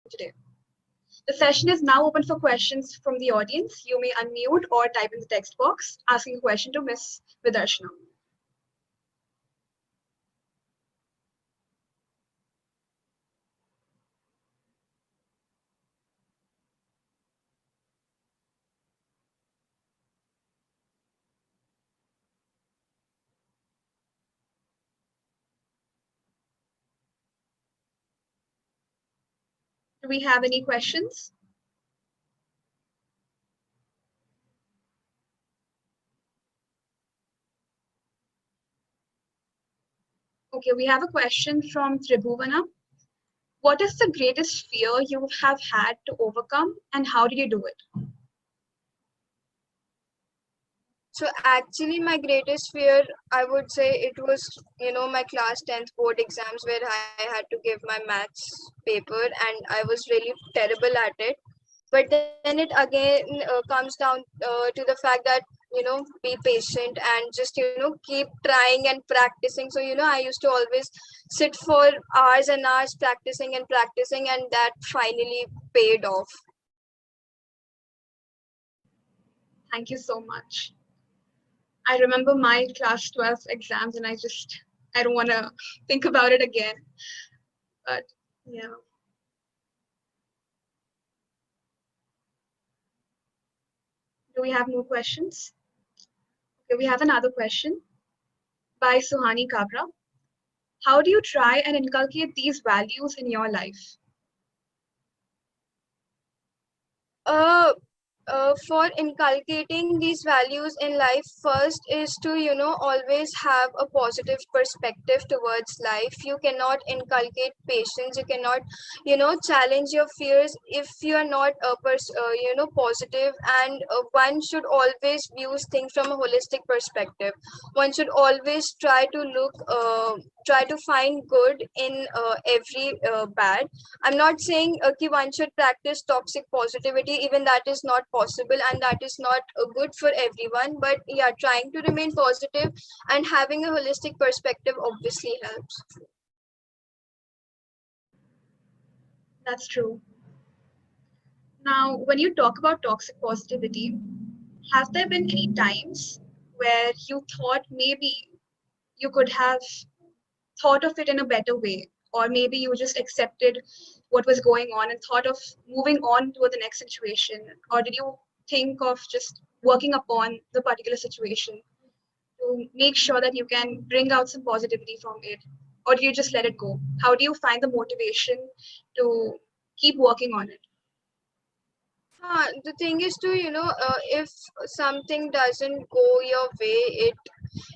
today. The session is now open for questions from the audience. You may unmute or type in the text box asking a question to Ms. Vidarshana. Do we have any questions? Okay, we have a question from Tribhuvana. What is the greatest fear you have had to overcome and how did you do it? So actually my greatest fear, I would say it was, my class 10th board exams where I had to give my maths paper and I was really terrible at it. But then it again comes down to the fact that, be patient and just, keep trying and practicing. So, I used to always sit for hours and hours practicing and that finally paid off. Thank you so much. I remember my class 12 exams and I don't want to think about it again. But yeah. Do we have more questions? Okay, we have another question by Suhani Kabra. How do you try and inculcate these values in your life? For inculcating these values in life, first is to always have a positive perspective towards life. You cannot inculcate patience, you cannot challenge your fears if you are not positive. And one should always view things from a holistic perspective. One should always try to find good in every bad. I'm not saying one should practice toxic positivity, even that is not possible and that is not good for everyone. But yeah, trying to remain positive and having a holistic perspective obviously helps. That's true. Now, when you talk about toxic positivity, have there been any times where you thought maybe you could have thought of it in a better way, or maybe you just accepted what was going on and thought of moving on to the next situation, or did you think of just working upon the particular situation to make sure that you can bring out some positivity from it, or do you just let it go? How do you find the motivation to keep working on it? The thing is to if something doesn't go your way, it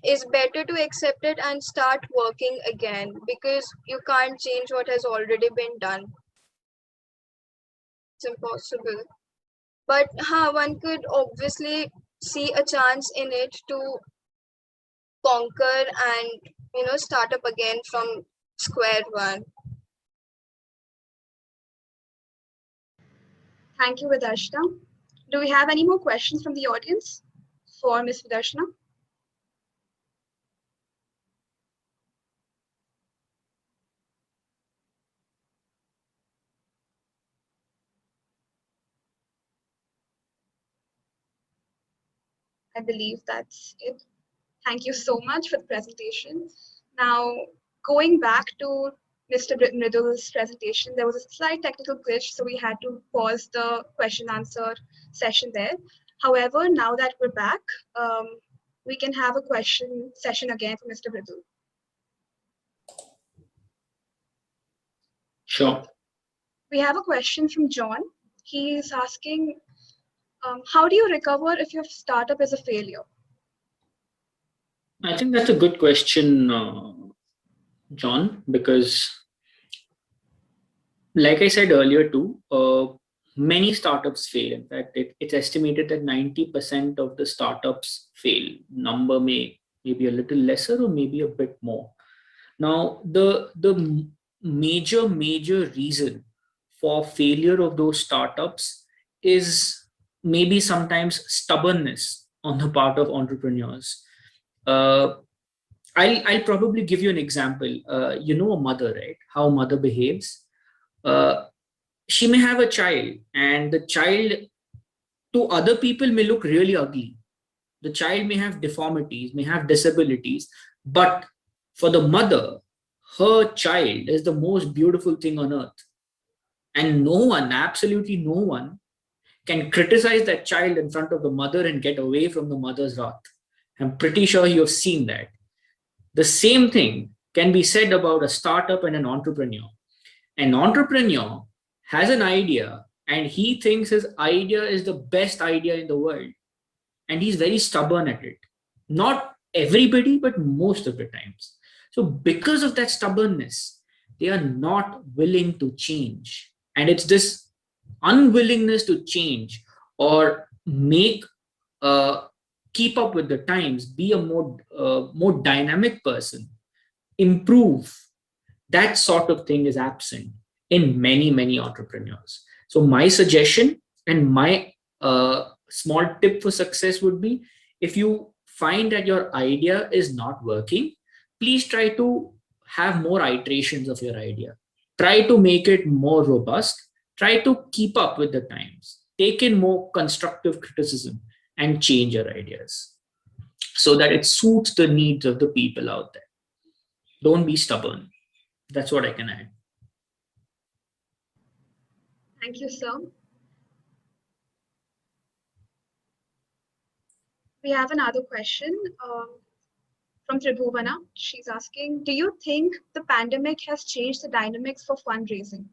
is better to accept it and start working again, because you can't change what has already been done. It's impossible. But one could obviously see a chance in it to conquer and start up again from square one. Thank you, Vidarshana. Do we have any more questions from the audience for Ms. Vidarshana? I believe that's it. Thank you so much for the presentation. Now, going back to Mr. Mridul's presentation, there was a slight technical glitch, so we had to pause the question answer session there. However, now that we're back, we can have a question session again for Mr. Mridul. Sure. We have a question from John. He is asking, how do you recover if your startup is a failure? I think that's a good question, John, because like I said earlier too, many startups fail. In fact, it's estimated that 90% of the startups fail. Number may be a little lesser or maybe a bit more. Now, the major reason for failure of those startups is maybe sometimes stubbornness on the part of entrepreneurs. I'll probably give you an example. A mother, right? How a mother behaves. she may have a child, and the child to other people may look really ugly. The child may have deformities, may have disabilities, but for the mother, her child is the most beautiful thing on earth. And no one, absolutely no one, can criticize that child in front of the mother and get away from the mother's wrath. I'm pretty sure you have seen that. The same thing can be said about a startup and an entrepreneur. An entrepreneur has an idea and he thinks his idea is the best idea in the world, and he's very stubborn at it. Not everybody, but most of the times. So, because of that stubbornness, they are not willing to change. And it's this unwillingness to change or make keep up with the times, be a more dynamic person, improve, that sort of thing is absent in many entrepreneurs. So my suggestion and my small tip for success would be, if you find that your idea is not working, please try to have more iterations of your idea. Try to make it more robust. Try to keep up with the times. Take in more constructive criticism and change your ideas so that it suits the needs of the people out there. Don't be stubborn. That's what I can add. Thank you, sir. We have another question from Tribhuvana. She's asking, do you think the pandemic has changed the dynamics for fundraising?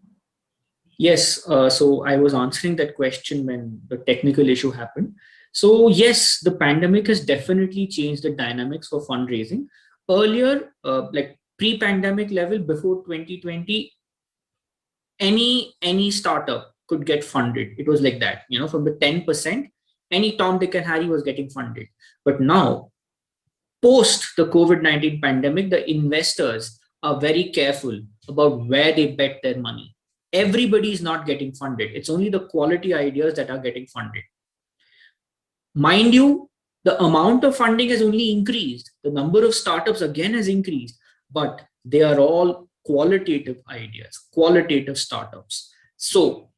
Yes, so I was answering that question when the technical issue happened. So, yes, the pandemic has definitely changed the dynamics for fundraising. Earlier, like pre pandemic level, before 2020, any startup could get funded. It was like that, from the 10%, any Tom, Dick, and Harry was getting funded. But now, post the COVID-19 pandemic, the investors are very careful about where they bet their money. Everybody is not getting funded. It's only the quality ideas that are getting funded. Mind you, the amount of funding has only increased. The number of startups again has increased, but they are all qualitative ideas, qualitative startups. So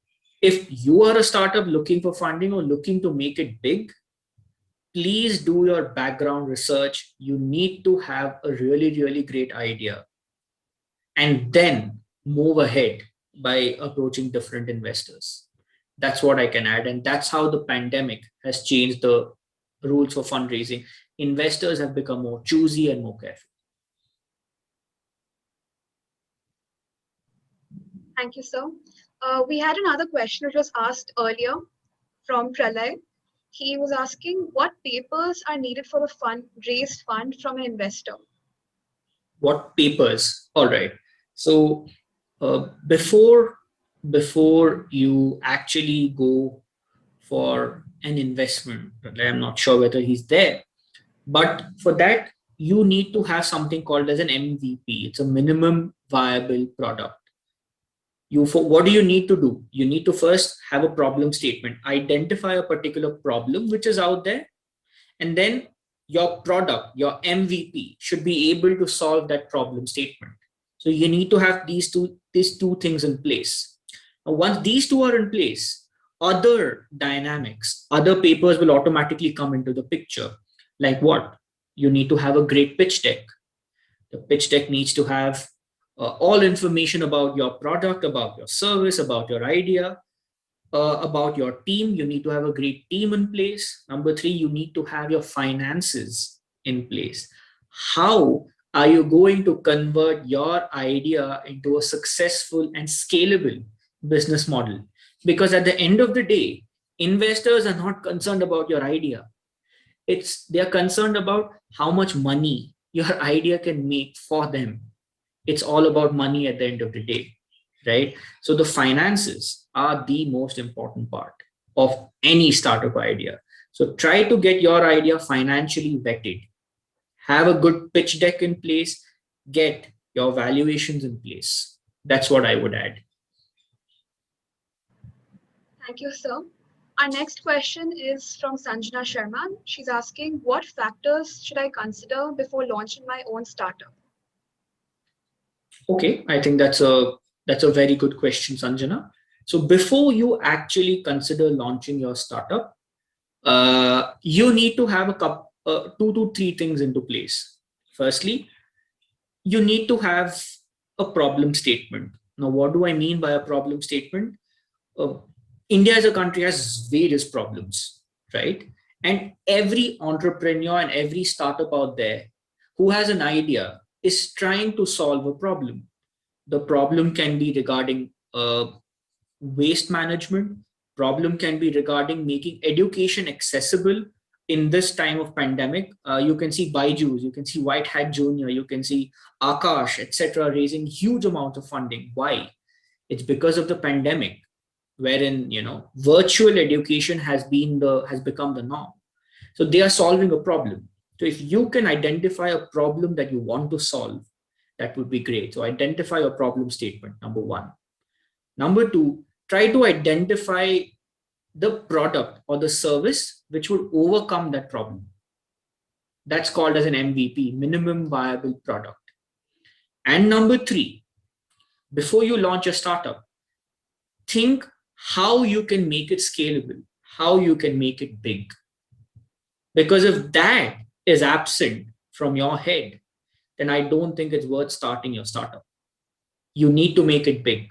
if you are a startup looking for funding or looking to make it big, please do your background research. You need to have a really great idea and then move ahead by approaching different investors. That's what I can add. And that's how the pandemic has changed the rules for fundraising. Investors have become more choosy and more careful. Thank you, sir. We had another question which was asked earlier from Pralay. He was asking what papers are needed for the raised fund from an investor. What papers? All right. So before you actually go for an investment, I'm not sure whether he's there, but for that you need to have something called as an MVP. It's a minimum viable product. What do you need to do? You need to first have a problem statement, identify a particular problem which is out there, and then your product, your MVP, should be able to solve that problem statement. So you need to have these two things in place. Now, once these two are in place, other dynamics, other papers will automatically come into the picture. Like what? You need to have a great pitch deck. The pitch deck needs to have all information about your product, about your service, about your idea, about your team. You need to have a great team in place. Number three, you need to have your finances in place. How are you going to convert your idea into a successful and scalable business model? Because at the end of the day, investors are not concerned about your idea. They're concerned about how much money your idea can make for them. It's all about money at the end of the day, right? So the finances are the most important part of any startup idea. So try to get your idea financially vetted. Have a good pitch deck in place. Get your valuations in place. That's what I would add. Thank you, sir. Our next question is from Sanjana Sharma. She's asking, what factors should I consider before launching my own startup? Okay, I think that's a very good question, Sanjana. So before you actually consider launching your startup, you need to have two to three things into place. Firstly, you need to have a problem statement. Now, what do I mean by a problem statement? uh, India as a country has various problems, right? And every entrepreneur and every startup out there who has an idea is trying to solve a problem. The problem can be regarding waste management. Problem can be regarding making education accessible in this time of pandemic. You can see Byju's, you can see White Hat Junior, you can see Akash, etc., raising huge amounts of funding. Why? It's because of the pandemic, wherein virtual education has become the norm. So they are solving a problem. So if you can identify a problem that you want to solve, that would be great. So identify a problem statement, number one. Number two, try to identify the product or the service which would overcome that problem. That's called as an MVP, minimum viable product. And number three, before you launch a startup, think how you can make it scalable, how you can make it big. Because if that is absent from your head, then I don't think it's worth starting your startup. You need to make it big.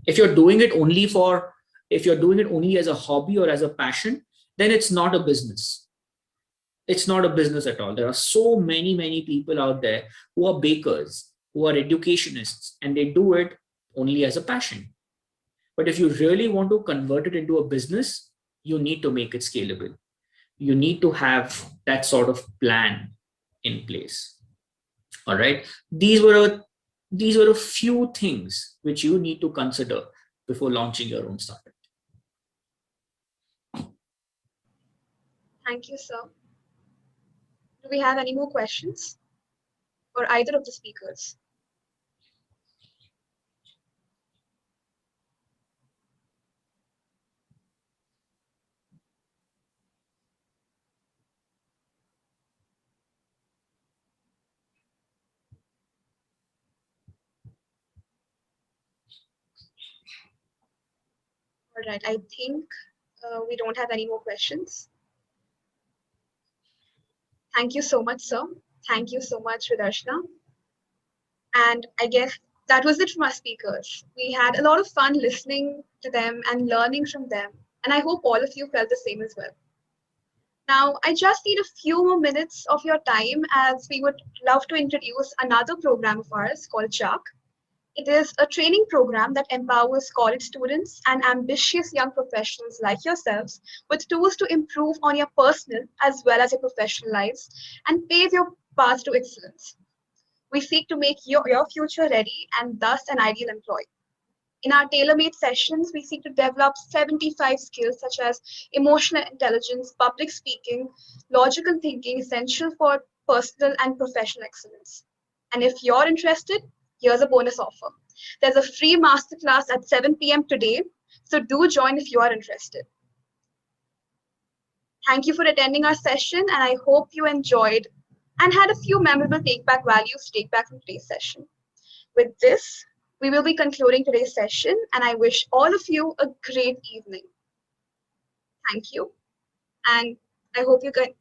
If you're doing it only for, if you're doing it only as a hobby or as a passion, then it's not a business. It's not a business at all. There are so many people out there who are bakers, who are educationists, and they do it only as a passion. But if you really want to convert it into a business, you need to make it scalable. You need to have that sort of plan in place. All right. These were a few things which you need to consider before launching your own startup. Thank you, sir. Do we have any more questions for either of the speakers? All right, I think we don't have any more questions. Thank you so much, sir. Thank you so much, Ridarshana. And I guess that was it from our speakers. We had a lot of fun listening to them and learning from them. And I hope all of you felt the same as well. Now, I just need a few more minutes of your time as we would love to introduce another program of ours called CHARK. It is a training program that empowers college students and ambitious young professionals like yourselves with tools to improve on your personal as well as your professional lives and pave your path to excellence. We seek to make your future ready and thus an ideal employee. In our tailor-made sessions, we seek to develop 75 skills such as emotional intelligence, public speaking, logical thinking, essential for personal and professional excellence. And if you're interested, here's a bonus offer. There's a free masterclass at 7 p.m. today, so do join if you are interested. Thank you for attending our session, and I hope you enjoyed and had a few memorable take-back values to take back from today's session. With this, we will be concluding today's session, and I wish all of you a great evening. Thank you, and I hope you can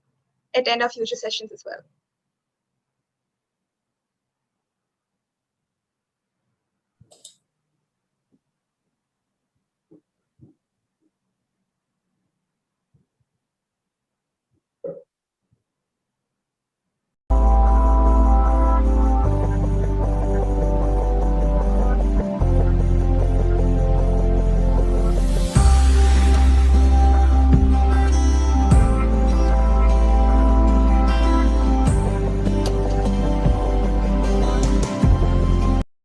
attend our future sessions as well.